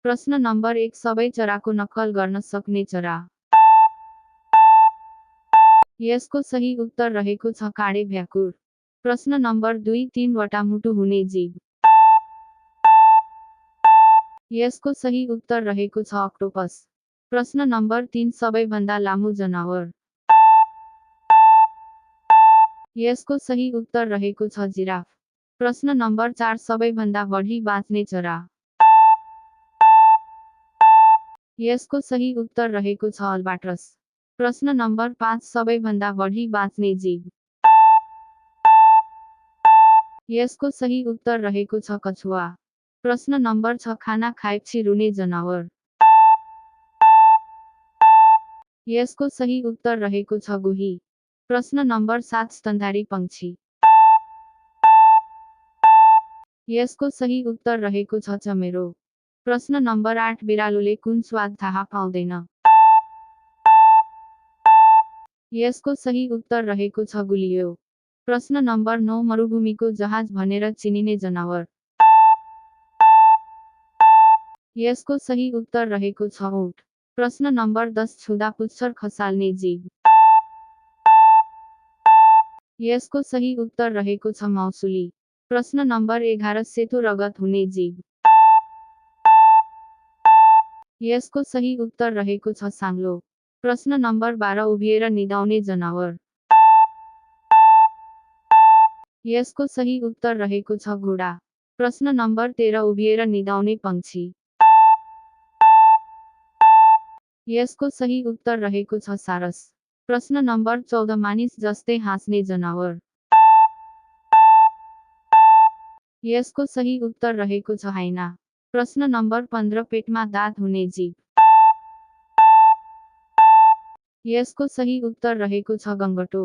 प्रश्न नम्बर 1 सबै चराको नक्कल गर्न सक्ने चरा। यसको सही उत्तर रहेको छ काँडे भ्याकुर। प्रश्न नम्बर 2 3 वटा मुटु हुने जीव। यसको सही उत्तर रहेको छ अक्टोपस। प्रश्न नम्बर 3 सबैभन्दा लामो जनावर। यसको सही उत्तर रहेको छ जिराफ। प्रश्न नम्बर 4 सबैभन्दा बढी बाँच्ने चरा। यसको सही उत्तर रहेको छ अल्बाट्रस। प्रश्न नम्बर 5 सबैभन्दा बढी बाँच्ने जीव। यसको सही उत्तर रहेको छ कछुवा। प्रश्न नम्बर 6 खाना खाएपछि रुने जनावर। यसको सही उत्तर रहेको छ गोही। प्रश्न नम्बर 7 स्तनधारी पंक्षी। यसको सही उत्तर रहेको छ चमेरो। प्रश्न नम्बर 8 बिरालोले कुन स्वाद थाहा पाउँदैन। यसको सही उत्तर रहेको छ गुलियो। प्रश्न नम्बर 9 मरुभूमिको जहाज भनेर चिनिने जनावर। यसको सही उत्तर रहेको छ ऊँट। प्रश्न नम्बर 10 छुँदा पुच्छर खसाल्ने जीव। यसको सही उत्तर रहेको छ माउसुली। प्रश्न नम्बर 11 सेतो रगत हुने जीव। यसको सही उत्तर रहेको छ साङ्लो। प्रश्न नम्बर 12 उभिएर निदाउने जनावर। यसको सही उत्तर रहेको छ घोडा। प्रश्न नम्बर 13 उभिएर निदाउने पंक्षी। यसको सही उत्तर रहेको छ सारस। प्रश्न नम्बर 14 मानिस जस्तै हाँस्ने जनावर। यसको सही उत्तर रहेको छ हाइना। प्रश्न नम्बर 15 पेटमा दाँत हुने जीव। यसको सही उत्तर रहेको छ गङ्गटो।